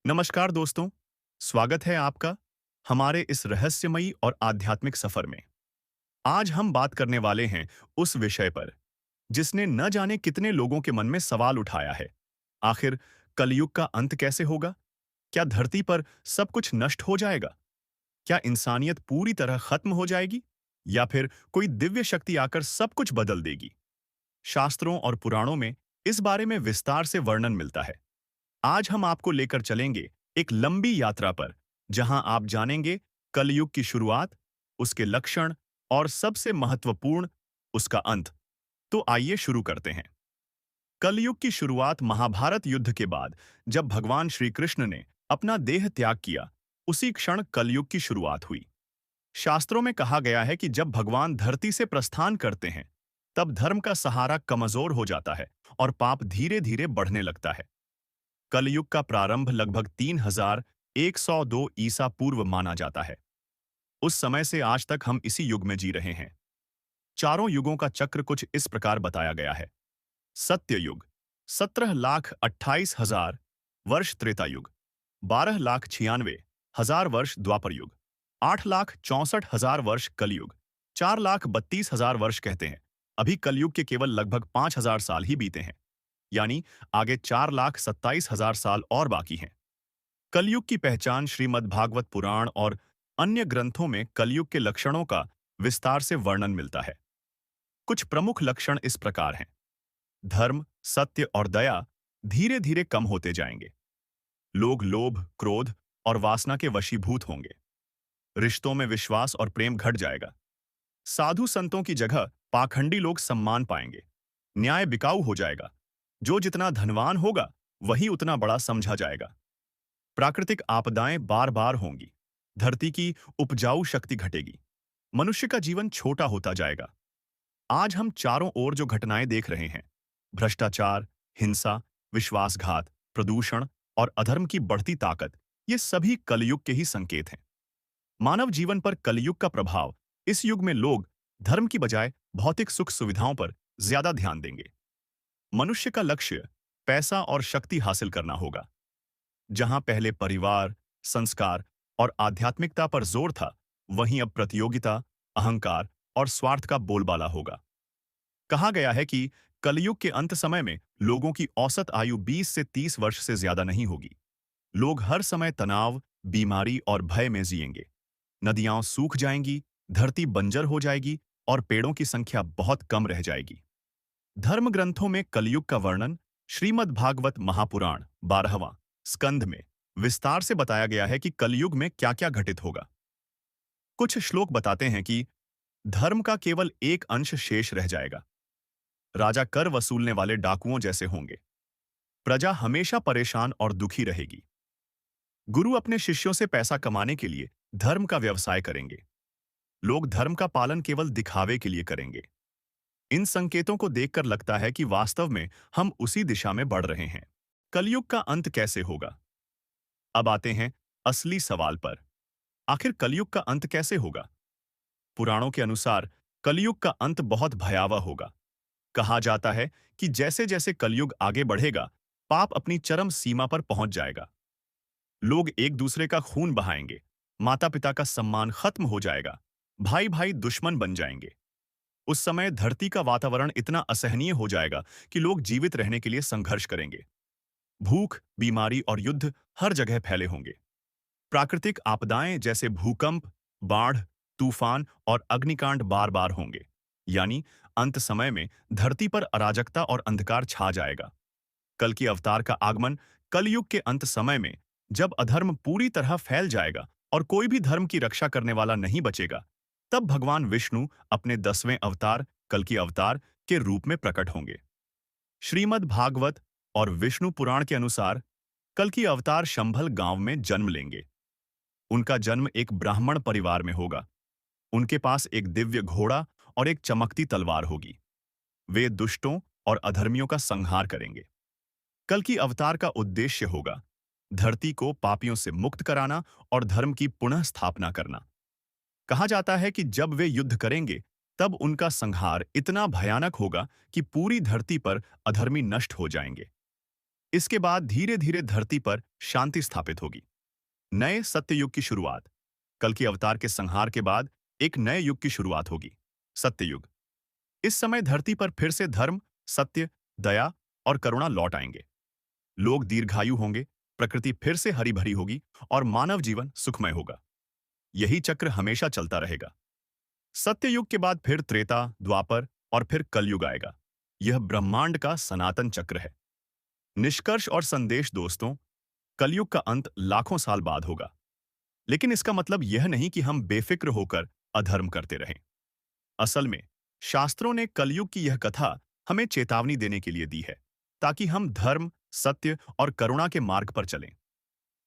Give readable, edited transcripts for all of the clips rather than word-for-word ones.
नमस्कार दोस्तों, स्वागत है आपका हमारे इस रहस्यमयी और आध्यात्मिक सफर में। आज हम बात करने वाले हैं उस विषय पर जिसने न जाने कितने लोगों के मन में सवाल उठाया है। आखिर कलयुग का अंत कैसे होगा? क्या धरती पर सब कुछ नष्ट हो जाएगा? क्या इंसानियत पूरी तरह खत्म हो जाएगी? या फिर कोई दिव्य शक्ति आकर सब कुछ बदल देगी? शास्त्रों और पुराणों में इस बारे में विस्तार से वर्णन मिलता है। आज हम आपको लेकर चलेंगे एक लंबी यात्रा पर, जहां आप जानेंगे कलयुग की शुरुआत, उसके लक्षण और सबसे महत्वपूर्ण, उसका अंत। तो आइए शुरू करते हैं। कलयुग की शुरुआत महाभारत युद्ध के बाद, जब भगवान श्री कृष्ण ने अपना देह त्याग किया, उसी क्षण कलयुग की शुरुआत हुई। शास्त्रों में कहा गया है कि जब भगवान धरती से प्रस्थान करते हैं, तब धर्म का सहारा कमजोर हो जाता है और पाप धीरे धीरे बढ़ने लगता है। कलयुग का प्रारंभ लगभग 3102 ईसा पूर्व माना जाता है। उस समय से आज तक हम इसी युग में जी रहे हैं। चारों युगों का चक्र कुछ इस प्रकार बताया गया है। सत्य युग 17,28,000 वर्ष, त्रेता युग 12,96,000 वर्ष, द्वापर युग 8,64,000 वर्ष, कलयुग 4,32,000 वर्ष। कहते हैं अभी कलयुग के केवल लगभग 5,000 साल ही बीते हैं, यानी आगे 4,27,000 साल और बाकी हैं। कलयुग की पहचान श्रीमद् भागवत पुराण और अन्य ग्रंथों में कलयुग के लक्षणों का विस्तार से वर्णन मिलता है। कुछ प्रमुख लक्षण इस प्रकार हैं। धर्म, सत्य और दया धीरे धीरे कम होते जाएंगे। लोग लोभ, क्रोध और वासना के वशीभूत होंगे। रिश्तों में विश्वास और प्रेम घट जाएगा। साधु संतों की जगह पाखंडी लोग सम्मान पाएंगे। न्याय बिकाऊ हो जाएगा। जो जितना धनवान होगा, वही उतना बड़ा समझा जाएगा। प्राकृतिक आपदाएं बार बार होंगी। धरती की उपजाऊ शक्ति घटेगी। मनुष्य का जीवन छोटा होता जाएगा। आज हम चारों ओर जो घटनाएं देख रहे हैं, भ्रष्टाचार, हिंसा, विश्वासघात, प्रदूषण और अधर्म की बढ़ती ताकत, ये सभी कलयुग के ही संकेत हैं। मानव जीवन पर कलयुग का प्रभाव, इस युग में लोग धर्म की बजाय भौतिक सुख सुविधाओं पर ज्यादा ध्यान देंगे। मनुष्य का लक्ष्य पैसा और शक्ति हासिल करना होगा। जहां पहले परिवार, संस्कार और आध्यात्मिकता पर जोर था, वहीं अब प्रतियोगिता, अहंकार और स्वार्थ का बोलबाला होगा। कहा गया है कि कलयुग के अंत समय में लोगों की औसत आयु 20 से 30 वर्ष से ज्यादा नहीं होगी। लोग हर समय तनाव, बीमारी और भय में जिएंगे। नदियां सूख जाएंगी, धरती बंजर हो जाएगी और पेड़ों की संख्या बहुत कम रह जाएगी। धर्म ग्रंथों में कलयुग का वर्णन श्रीमद् भागवत महापुराण 12वां स्कंध में विस्तार से बताया गया है कि कलयुग में क्या-क्या घटित होगा। कुछ श्लोक बताते हैं कि धर्म का केवल एक अंश शेष रह जाएगा। राजा कर वसूलने वाले डाकुओं जैसे होंगे। प्रजा हमेशा परेशान और दुखी रहेगी। गुरु अपने शिष्यों से पैसा कमाने के लिए धर्म का व्यवसाय करेंगे। लोग धर्म का पालन केवल दिखावे के लिए करेंगे। इन संकेतों को देखकर लगता है कि वास्तव में हम उसी दिशा में बढ़ रहे हैं। कलयुग का अंत कैसे होगा? अब आते हैं असली सवाल पर। आखिर कलयुग का अंत कैसे होगा? पुराणों के अनुसार कलयुग का अंत बहुत भयावह होगा। कहा जाता है कि जैसे जैसे कलयुग आगे बढ़ेगा, पाप अपनी चरम सीमा पर पहुंच जाएगा। लोग एक दूसरे का खून बहाएंगे, माता पिता का सम्मान खत्म हो जाएगा, भाई भाई दुश्मन बन जाएंगे। उस समय धरती का वातावरण इतना असहनीय हो जाएगा कि लोग जीवित रहने के लिए संघर्ष करेंगे। भूख, बीमारी और युद्ध हर जगह फैले होंगे। प्राकृतिक आपदाएं जैसे भूकंप, बाढ़, तूफान और अग्निकांड बार बार होंगे। यानी अंत समय में धरती पर अराजकता और अंधकार छा जाएगा। कल की अवतार का आगमन कलयुग के अंत समय में, जब अधर्म पूरी तरह फैल जाएगा और कोई भी धर्म की रक्षा करने वाला नहीं बचेगा, तब भगवान विष्णु अपने 10वें अवतार, कल की अवतार के रूप में प्रकट होंगे। श्रीमद् भागवत और विष्णु पुराण के अनुसार कल की अवतार शंभल गांव में जन्म लेंगे। उनका जन्म एक ब्राह्मण परिवार में होगा। उनके पास एक दिव्य घोड़ा और एक चमकती तलवार होगी। वे दुष्टों और अधर्मियों का संहार करेंगे। कल की अवतार का उद्देश्य होगा धरती को पापियों से मुक्त कराना और धर्म की पुनः स्थापना करना। कहा जाता है कि जब वे युद्ध करेंगे, तब उनका संहार इतना भयानक होगा कि पूरी धरती पर अधर्मी नष्ट हो जाएंगे। इसके बाद धीरे धीरे धरती पर शांति स्थापित होगी। नए सत्ययुग की शुरुआत। कल की अवतार के संहार के बाद एक नए युग की शुरुआत होगी, सत्ययुग। इस समय धरती पर फिर से धर्म, सत्य, दया और करुणा लौट आएंगे। लोग दीर्घायु होंगे, प्रकृति फिर से हरी भरी होगी और मानव जीवन सुखमय होगा। यही चक्र हमेशा चलता रहेगा। सत्ययुग के बाद फिर त्रेता, द्वापर और फिर कलयुग आएगा। यह ब्रह्मांड का सनातन चक्र है। निष्कर्ष और संदेश दोस्तों, कलयुग का अंत लाखों साल बाद होगा। लेकिन इसका मतलब यह नहीं कि हम बेफिक्र होकर अधर्म करते रहें। असल में शास्त्रों ने कलयुग की यह कथा हमें चेतावनी देने के लिए दी है, ताकि हम धर्म, सत्य और करुणा के मार्ग पर चलें।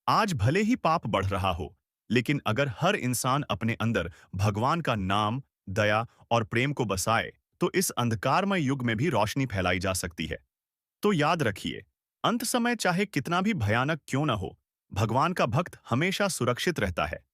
आज भले ही पाप बढ़ रहा हो, लेकिन अगर हर इंसान अपने अंदर भगवान का नाम, दया और प्रेम को बसाए, तो इस अंधकारमय युग में भी रोशनी फैलाई जा सकती है। तो याद रखिए, अंत समय चाहे कितना भी भयानक क्यों न हो, भगवान का भक्त हमेशा सुरक्षित रहता है।